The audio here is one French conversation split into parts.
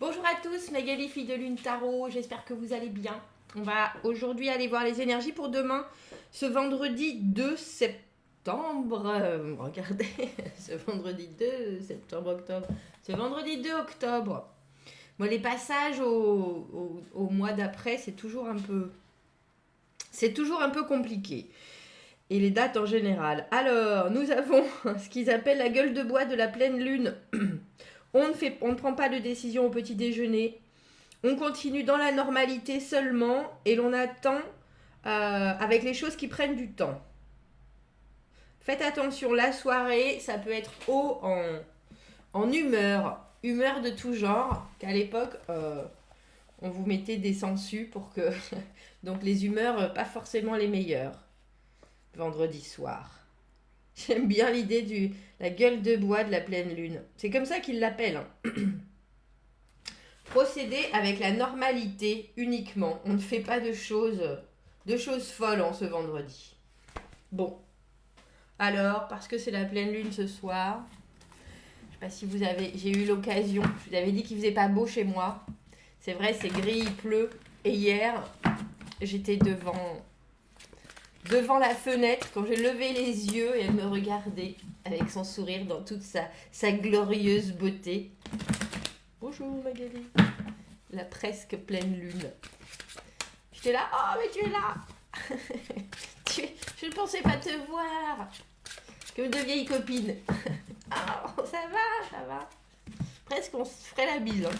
Bonjour à tous, Magali, fille de Lune Tarot, j'espère que vous allez bien. On va aujourd'hui aller voir les énergies pour demain, ce vendredi 2 septembre. Regardez, ce vendredi 2 septembre, octobre. Ce vendredi 2 octobre. Bon, les passages au mois d'après, c'est toujours un peu compliqué. Et les dates en général. Alors, nous avons ce qu'ils appellent la gueule de bois de la pleine lune. On ne prend pas de décision au petit déjeuner. On continue dans la normalité seulement et l'on attend avec les choses qui prennent du temps. Faites attention, la soirée, ça peut être haut en humeur de tout genre, qu'à l'époque, on vous mettait des sangsues pour que... Donc les humeurs, pas forcément les meilleures, vendredi soir. J'aime bien l'idée de la gueule de bois de la pleine lune. C'est comme ça qu'ils l'appellent. Hein. Procédez avec la normalité uniquement. On ne fait pas de choses folles en ce vendredi. Bon. Alors, parce que c'est la pleine lune ce soir, je sais pas si vous avez... J'ai eu l'occasion, je vous avais dit qu'il faisait pas beau chez moi. C'est vrai, c'est gris, il pleut. Et hier, j'étais devant la fenêtre quand j'ai levé les yeux et elle me regardait avec son sourire dans toute sa glorieuse beauté. Bonjour Magali, la presque pleine lune. J'étais là, oh mais tu es là. Je ne pensais pas te voir. Comme de vieilles copines. Oh, ça va. Presque on se ferait la bise. Hein.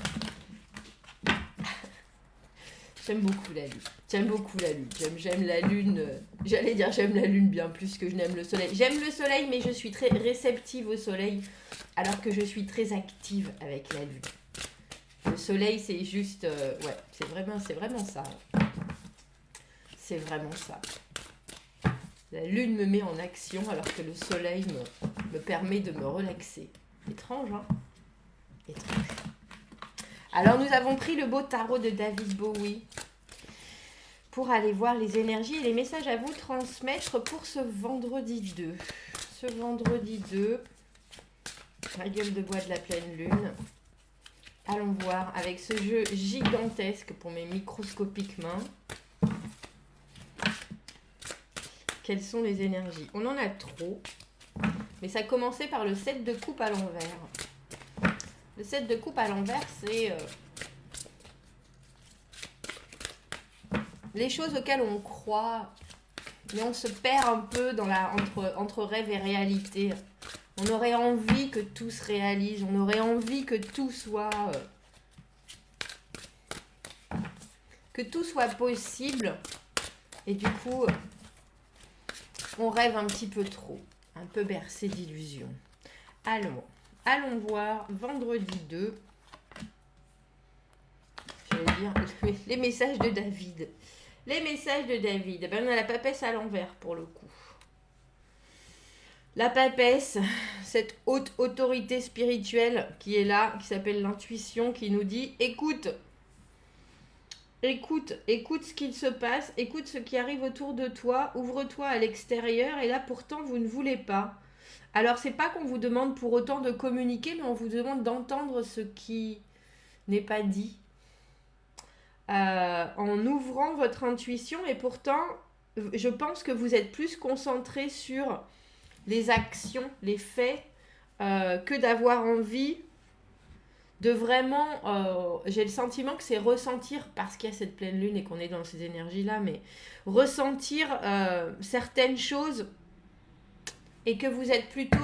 J'aime beaucoup la lune. J'aime la lune. J'allais dire j'aime la lune bien plus que je n'aime le soleil. J'aime le soleil, mais je suis très réceptive au soleil, alors que je suis très active avec la lune. Le soleil, c'est juste... ouais, c'est vraiment ça. C'est vraiment ça. La lune me met en action, alors que le soleil me permet de me relaxer. Étrange, hein? Étrange. Alors, nous avons pris le beau tarot de David Bowie pour aller voir les énergies et les messages à vous transmettre pour ce vendredi 2. Ce vendredi 2, la gueule de bois de la pleine lune. Allons voir avec ce jeu gigantesque pour mes microscopiques mains. Quelles sont les énergies? On en a trop, mais ça a commencé par le 7 de coupe à l'envers. Le 7 de coupe à l'envers, c'est les choses auxquelles on croit, mais on se perd un peu dans entre rêve et réalité. On aurait envie que tout se réalise, on aurait envie que tout soit possible. Et du coup, on rêve un petit peu trop, un peu bercé d'illusions. Allons voir vendredi 2. J'allais dire les messages de David. Les messages de David. Ben, on a la papesse à l'envers pour le coup. La papesse, cette haute autorité spirituelle qui est là, qui s'appelle l'intuition, qui nous dit écoute ce qu'il se passe, écoute ce qui arrive autour de toi, ouvre-toi à l'extérieur, et là pourtant vous ne voulez pas. Alors c'est pas qu'on vous demande pour autant de communiquer, mais on vous demande d'entendre ce qui n'est pas dit. En ouvrant votre intuition, et pourtant je pense que vous êtes plus concentré sur les actions, les faits, que d'avoir envie de vraiment... j'ai le sentiment que c'est ressentir, parce qu'il y a cette pleine lune et qu'on est dans ces énergies-là, mais ressentir certaines choses et que vous êtes plutôt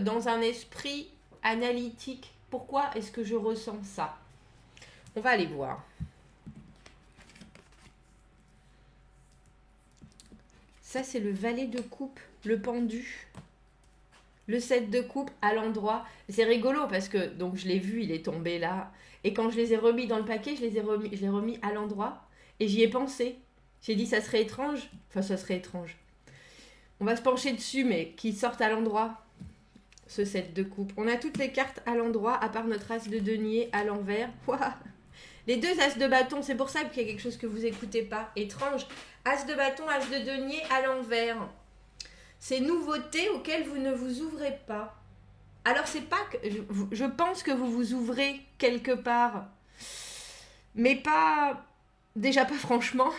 dans un esprit analytique. Pourquoi est-ce que je ressens ça? On va aller voir. Ça, c'est le valet de coupe, le pendu. Le 7 de coupe à l'endroit. C'est rigolo parce que, donc je l'ai vu, il est tombé là. Et quand je les ai remis dans le paquet, je l'ai remis à l'endroit. Et j'y ai pensé. J'ai dit, ça serait étrange. Enfin, ça serait étrange. On va se pencher dessus, mais qu'ils sortent à l'endroit. Ce 7 de coupe. On a toutes les cartes à l'endroit, à part notre as de denier à l'envers. Ouah. Les deux as de bâton, c'est pour ça qu'il y a quelque chose que vous écoutez pas. Étrange. As de bâton, as de denier à l'envers. Ces nouveautés auxquelles vous ne vous ouvrez pas. Alors c'est pas que... Je pense que vous vous ouvrez quelque part mais pas, déjà pas franchement,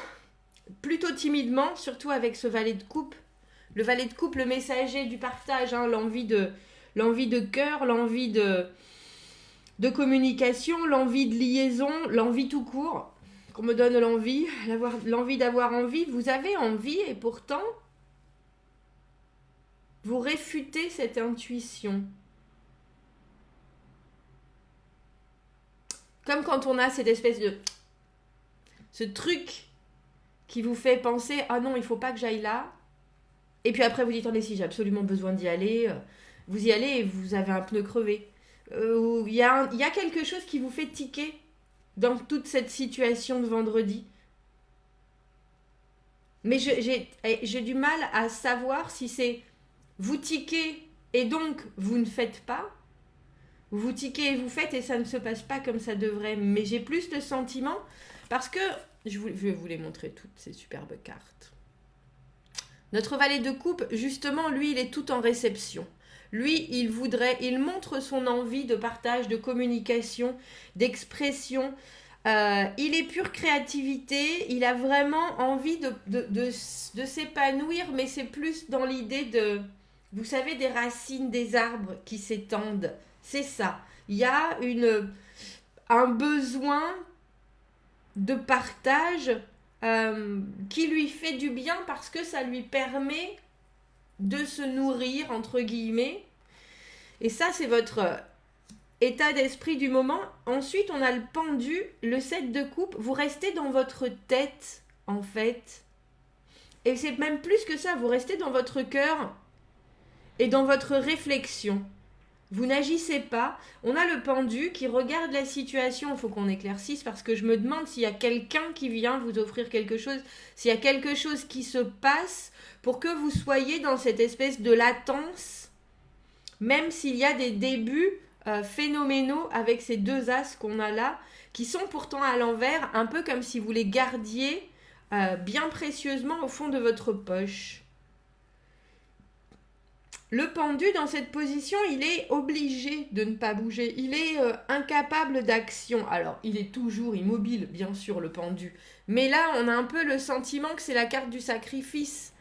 plutôt timidement, surtout avec ce valet de coupe. Le valet de coupe, le messager du partage, hein, l'envie de cœur, l'envie de communication, l'envie de liaison, l'envie tout court, qu'on me donne l'envie d'avoir envie. Vous avez envie et pourtant, vous réfutez cette intuition. Comme quand on a cette espèce de... ce truc qui vous fait penser « Ah non, il faut pas que j'aille là ». Et puis après, vous dites « Attendez, si j'ai absolument besoin d'y aller », vous y allez et vous avez un pneu crevé. Il y a quelque chose qui vous fait tiquer dans toute cette situation de vendredi. Mais j'ai du mal à savoir si c'est vous tiquez et donc vous ne faites pas, vous tiquez et vous faites et ça ne se passe pas comme ça devrait. Mais j'ai plus de sentiments parce que je vais vous les montrer toutes ces superbes cartes. Notre valet de coupe, justement, lui, il est tout en réception. Lui, il montre son envie de partage, de communication, d'expression. Il est pure créativité. Il a vraiment envie de s'épanouir, mais c'est plus dans l'idée de, vous savez, des racines des arbres qui s'étendent. C'est ça. Il y a un besoin de partage qui lui fait du bien parce que ça lui permet de se nourrir, entre guillemets. Et ça, c'est votre état d'esprit du moment. Ensuite, on a le pendu, le 7 de coupe. Vous restez dans votre tête, en fait. Et c'est même plus que ça. Vous restez dans votre cœur et dans votre réflexion. Vous n'agissez pas. On a le pendu qui regarde la situation. Il faut qu'on éclaircisse parce que je me demande s'il y a quelqu'un qui vient vous offrir quelque chose, s'il y a quelque chose qui se passe pour que vous soyez dans cette espèce de latence, même s'il y a des débuts phénoménaux avec ces deux as qu'on a là, qui sont pourtant à l'envers, un peu comme si vous les gardiez bien précieusement au fond de votre poche. Le pendu, dans cette position, il est obligé de ne pas bouger. Il est incapable d'action. Alors, il est toujours immobile, bien sûr, le pendu. Mais là, on a un peu le sentiment que c'est la carte du sacrifice.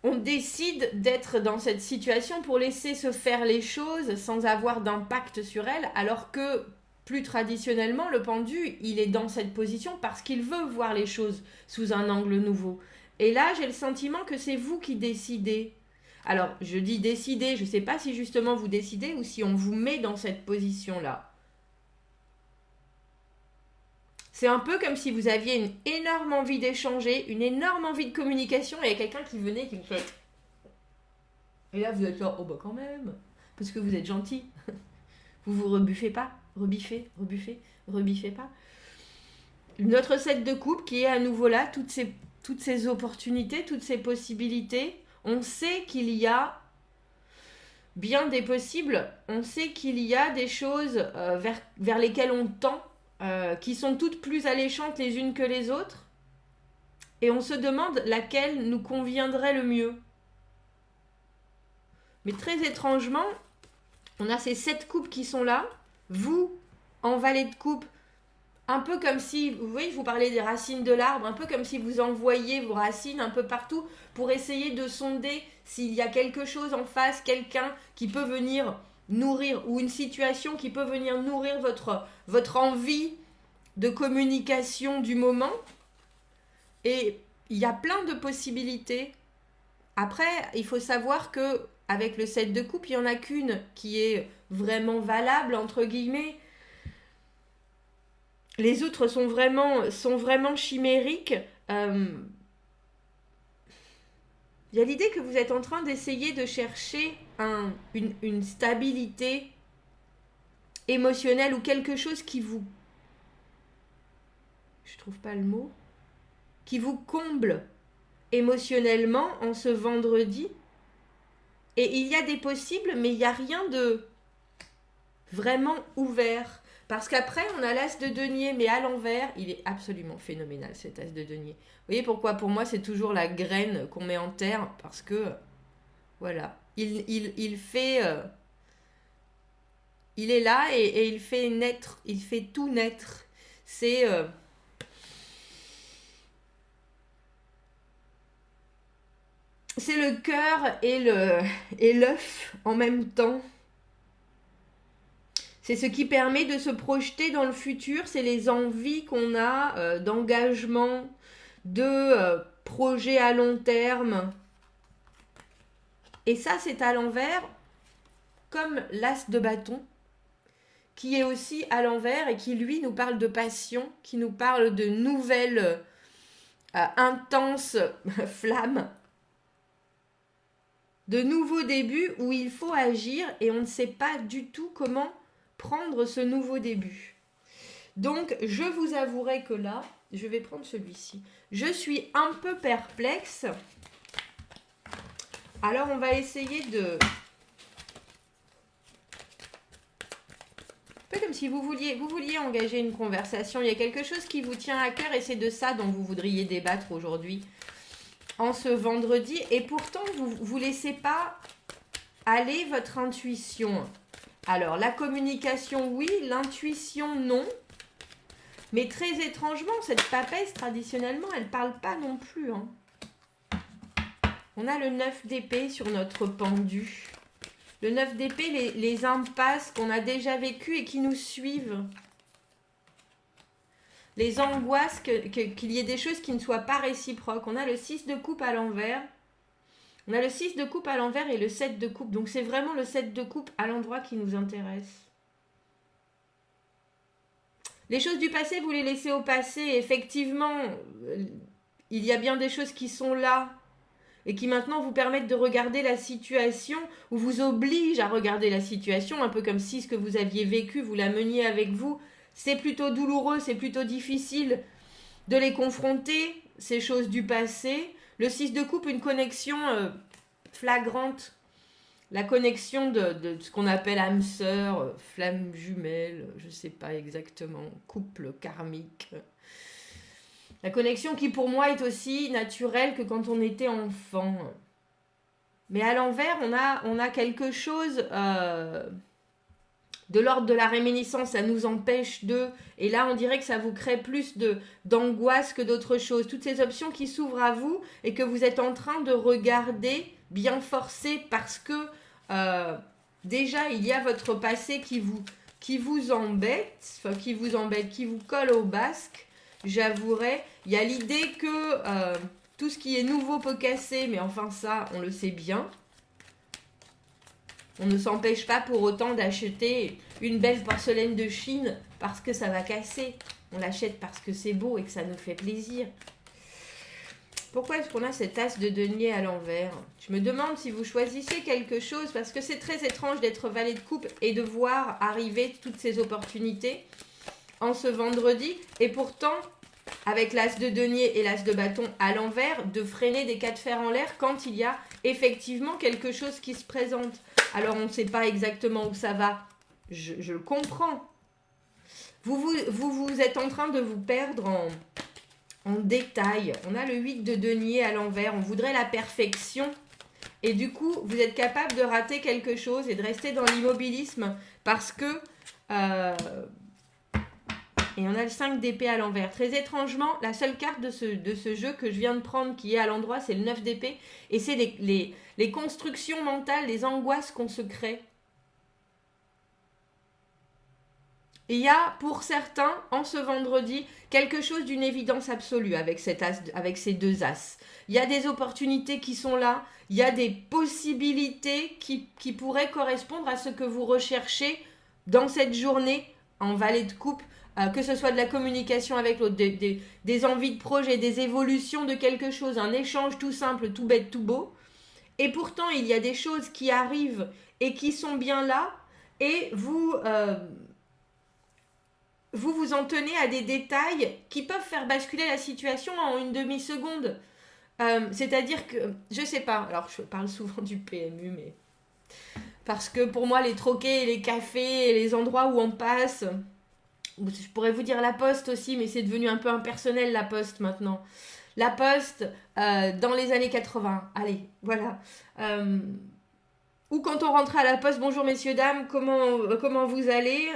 On décide d'être dans cette situation pour laisser se faire les choses sans avoir d'impact sur elles, alors que, plus traditionnellement, le pendu, il est dans cette position parce qu'il veut voir les choses sous un angle nouveau. Et là, j'ai le sentiment que c'est vous qui décidez. Alors, je dis décider, je ne sais pas si justement vous décidez ou si on vous met dans cette position-là. C'est un peu comme si vous aviez une énorme envie d'échanger, une énorme envie de communication et il y a quelqu'un qui venait qui me fait... Et là, vous êtes là, oh bah quand même, parce que vous êtes gentil. Vous rebuffez pas, rebiffez pas. Notre 7 de coupe qui est à nouveau là, toutes ces opportunités, toutes ces possibilités. On sait qu'il y a bien des possibles, on sait qu'il y a des choses vers lesquelles on tend, qui sont toutes plus alléchantes les unes que les autres, et on se demande laquelle nous conviendrait le mieux. Mais très étrangement, on a ces 7 coupes qui sont là, vous, en valet de coupe, un peu comme si, vous voyez, je vous parlais des racines de l'arbre, un peu comme si vous envoyiez vos racines un peu partout pour essayer de sonder s'il y a quelque chose en face, quelqu'un qui peut venir nourrir, ou une situation qui peut venir nourrir votre envie de communication du moment. Et il y a plein de possibilités. Après, il faut savoir que avec le 7 de coupe, il n'y en a qu'une qui est vraiment valable, entre guillemets. Les autres sont vraiment chimériques. Il y a l'idée que vous êtes en train d'essayer de chercher une stabilité émotionnelle ou quelque chose qui vous... Je trouve pas le mot. Qui vous comble émotionnellement en ce vendredi. Et il y a des possibles, mais il n'y a rien de vraiment ouvert. Parce qu'après, on a l'as de denier, mais à l'envers, il est absolument phénoménal, cet as de denier. Vous voyez pourquoi, pour moi, c'est toujours la graine qu'on met en terre, parce que, voilà, il fait... il est là et il fait naître, il fait tout naître. C'est le cœur et l'œuf en même temps. C'est ce qui permet de se projeter dans le futur, c'est les envies qu'on a d'engagement, de projets à long terme. Et ça, c'est à l'envers, comme l'as de bâton, qui est aussi à l'envers et qui, lui, nous parle de passion, qui nous parle de nouvelles intenses flammes, de nouveaux débuts où il faut agir et on ne sait pas du tout comment prendre ce nouveau début. Donc, je vous avouerai que là, je vais prendre celui-ci. Je suis un peu perplexe. Alors, on va essayer de... Un peu comme si vous vouliez engager une conversation. Il y a quelque chose qui vous tient à cœur et c'est de ça dont vous voudriez débattre aujourd'hui, en ce vendredi. Et pourtant, vous ne laissez pas aller votre intuition. Alors, la communication, oui. L'intuition, non. Mais très étrangement, cette papesse, traditionnellement, elle ne parle pas non plus. Hein. On a le 9 d'épée sur notre pendu. Le 9 d'épée, les impasses qu'on a déjà vécues et qui nous suivent. Les angoisses qu'il y ait des choses qui ne soient pas réciproques. On a le 6 de coupe à l'envers. On a le 6 de coupe à l'envers et le 7 de coupe. Donc, c'est vraiment le 7 de coupe à l'endroit qui nous intéresse. Les choses du passé, vous les laissez au passé. Effectivement, il y a bien des choses qui sont là et qui maintenant vous permettent de regarder la situation ou vous obligent à regarder la situation, un peu comme si ce que vous aviez vécu, vous la meniez avec vous. C'est plutôt douloureux, c'est plutôt difficile de les confronter, ces choses du passé. Le 6 de coupe, une connexion flagrante. La connexion de ce qu'on appelle âme sœur, flamme jumelle, je ne sais pas exactement, couple karmique. La connexion qui pour moi est aussi naturelle que quand on était enfant. Mais à l'envers, on a quelque chose de l'ordre de la réminiscence, ça nous empêche de... Et là, on dirait que ça vous crée plus d'angoisse que d'autres choses. Toutes ces options qui s'ouvrent à vous et que vous êtes en train de regarder bien forcé parce que déjà, il y a votre passé qui vous embête, enfin qui vous colle au basque, j'avouerai. Il y a l'idée que tout ce qui est nouveau peut casser, mais enfin ça, on le sait bien. On ne s'empêche pas pour autant d'acheter une belle porcelaine de Chine parce que ça va casser. On l'achète parce que c'est beau et que ça nous fait plaisir. Pourquoi est-ce qu'on a cet as de denier à l'envers? Je me demande si vous choisissez quelque chose parce que c'est très étrange d'être valet de coupe et de voir arriver toutes ces opportunités en ce vendredi. Et pourtant, avec l'as de denier et l'as de bâton à l'envers, de freiner des cas de fer en l'air quand il y a effectivement quelque chose qui se présente. Alors, on ne sait pas exactement où ça va. Je le comprends. Vous êtes en train de vous perdre en détail. On a le 8 de denier à l'envers. On voudrait la perfection. Et du coup, vous êtes capable de rater quelque chose et de rester dans l'immobilisme parce que... Et on a le 5 d'épée à l'envers. Très étrangement, la seule carte de ce jeu que je viens de prendre qui est à l'endroit, c'est le 9 d'épée. Et c'est les constructions mentales, les angoisses qu'on se crée. Et il y a pour certains, en ce vendredi, quelque chose d'une évidence absolue avec ces deux as. Il y a des opportunités qui sont là. Il y a des possibilités qui pourraient correspondre à ce que vous recherchez dans cette journée en valet de coupe. Que ce soit de la communication avec l'autre, des envies de projet, des évolutions de quelque chose, un échange tout simple, tout bête, tout beau. Et pourtant, il y a des choses qui arrivent et qui sont bien là, et vous vous en tenez à des détails qui peuvent faire basculer la situation en une demi-seconde. C'est-à-dire que, je sais pas, alors je parle souvent du PMU, mais... Parce que pour moi, les troquets, les cafés, les endroits où on passe... Je pourrais vous dire la poste aussi, mais c'est devenu un peu impersonnel la poste maintenant. La poste dans les années 80. Allez, voilà. Ou quand on rentrait à la poste, bonjour messieurs, dames, comment vous allez?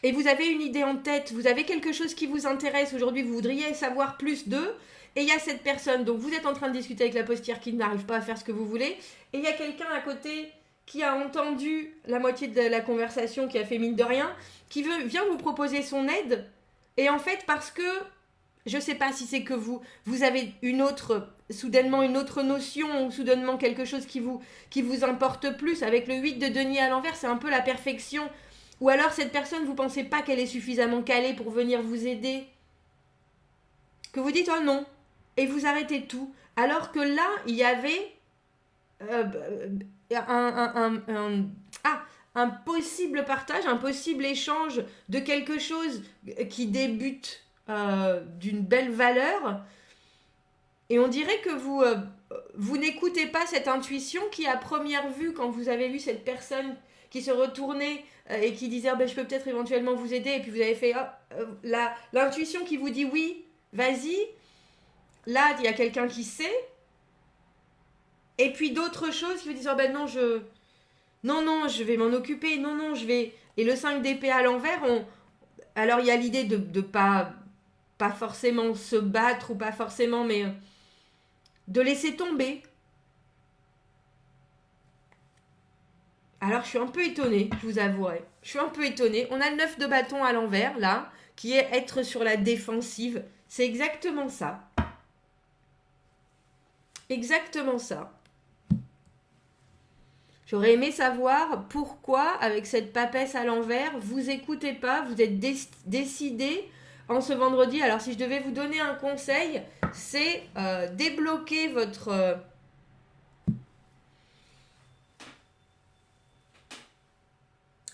et vous avez une idée en tête, vous avez quelque chose qui vous intéresse aujourd'hui, vous voudriez savoir plus d'eux, et il y a cette personne, donc vous êtes en train de discuter avec la postière qui n'arrive pas à faire ce que vous voulez, et il y a quelqu'un à côté qui a entendu la moitié de la conversation, qui a fait mine de rien, qui vient vous proposer son aide, et en fait parce que, je ne sais pas si c'est que vous avez soudainement une autre notion, ou soudainement quelque chose qui vous importe plus, avec le 8 de denier à l'envers, c'est un peu la perfection, ou alors cette personne, vous ne pensez pas qu'elle est suffisamment calée pour venir vous aider, que vous dites « oh non », et vous arrêtez tout, alors que là, il y avait un possible partage, un possible échange de quelque chose qui débute d'une belle valeur, et on dirait que vous n'écoutez pas cette intuition qui, à première vue, quand vous avez vu cette personne qui se retournait et qui disait oh, ben, je peux peut-être éventuellement vous aider, et puis vous avez fait l'intuition qui vous dit oui, vas-y, là il y a quelqu'un qui sait, et puis d'autres choses qui vous disent oh, ben non, je vais m'en occuper, non, je vais... Et le 5 d'épée à l'envers, alors il y a l'idée de pas forcément se battre, ou pas forcément, mais de laisser tomber. Alors je suis un peu étonnée, je vous avouerai. Je suis un peu étonnée. On a le 9 de bâton à l'envers, là, qui est être sur la défensive. C'est exactement ça. Exactement ça. J'aurais aimé savoir pourquoi, avec cette papesse à l'envers, vous écoutez pas, vous êtes décidé en ce vendredi. Alors, si je devais vous donner un conseil, c'est débloquer votre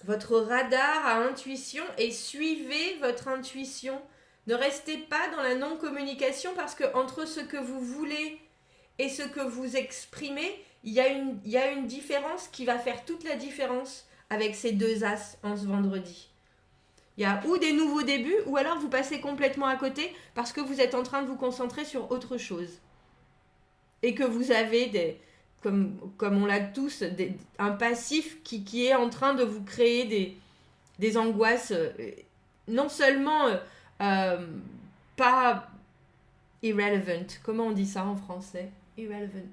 radar à intuition et suivez votre intuition. Ne restez pas dans la non-communication, parce que entre ce que vous voulez et ce que vous exprimez, il y a une différence qui va faire toute la différence avec ces deux as en ce vendredi. Il y a ou des nouveaux débuts, ou alors vous passez complètement à côté parce que vous êtes en train de vous concentrer sur autre chose. Et que vous avez, comme on l'a tous, un passif qui est en train de vous créer des angoisses, non seulement pas irrelevant. Comment on dit ça en français? Irrelevant.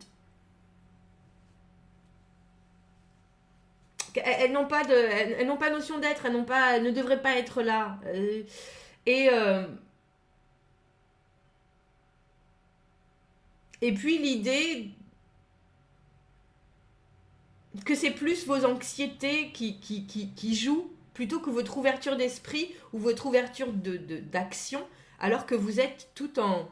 Elles n'ont pas notion d'être, elles ne devraient pas être là. Et puis l'idée que c'est plus vos anxiétés qui jouent, plutôt que votre ouverture d'esprit ou votre ouverture d'action, alors que vous êtes tout en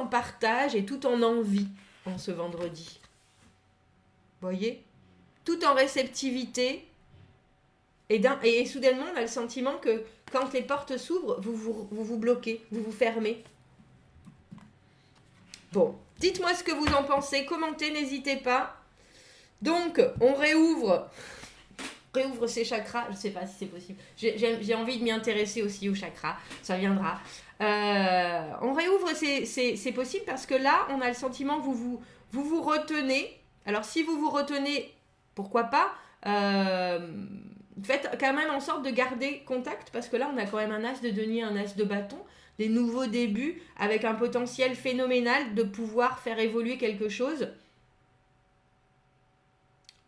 partage et tout en envie en ce vendredi. Voyez ? Tout en réceptivité, et soudainement on a le sentiment que quand les portes s'ouvrent, vous bloquez, vous vous fermez. Bon, dites-moi ce que vous en pensez, commentez, n'hésitez pas. Donc, on réouvre ces chakras, je ne sais pas si c'est possible, j'ai envie de m'y intéresser aussi aux chakras, ça viendra. On réouvre, c'est possible, parce que là, on a le sentiment que vous retenez. Alors, si vous vous retenez, pourquoi pas, faites quand même en sorte de garder contact, parce que là, on a quand même un as de denier, un as de bâton, des nouveaux débuts, avec un potentiel phénoménal de pouvoir faire évoluer quelque chose.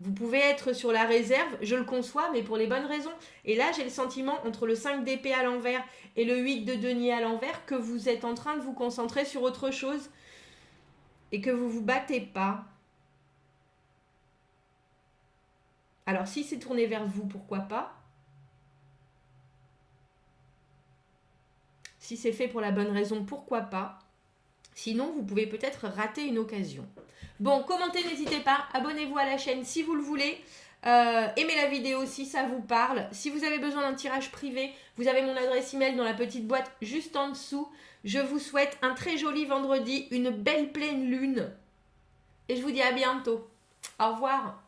Vous pouvez être sur la réserve, je le conçois, mais pour les bonnes raisons. Et là, j'ai le sentiment, entre le 5 d'épée à l'envers et le 8 de denier à l'envers, que vous êtes en train de vous concentrer sur autre chose et que vous ne vous battez pas. Alors, si c'est tourné vers vous, pourquoi pas? Si c'est fait pour la bonne raison, pourquoi pas? Sinon, vous pouvez peut-être rater une occasion. Bon, commentez, n'hésitez pas. Abonnez-vous à la chaîne si vous le voulez. Aimez la vidéo si ça vous parle. Si vous avez besoin d'un tirage privé, vous avez mon adresse email dans la petite boîte juste en dessous. Je vous souhaite un très joli vendredi, une belle pleine lune. Et je vous dis à bientôt. Au revoir.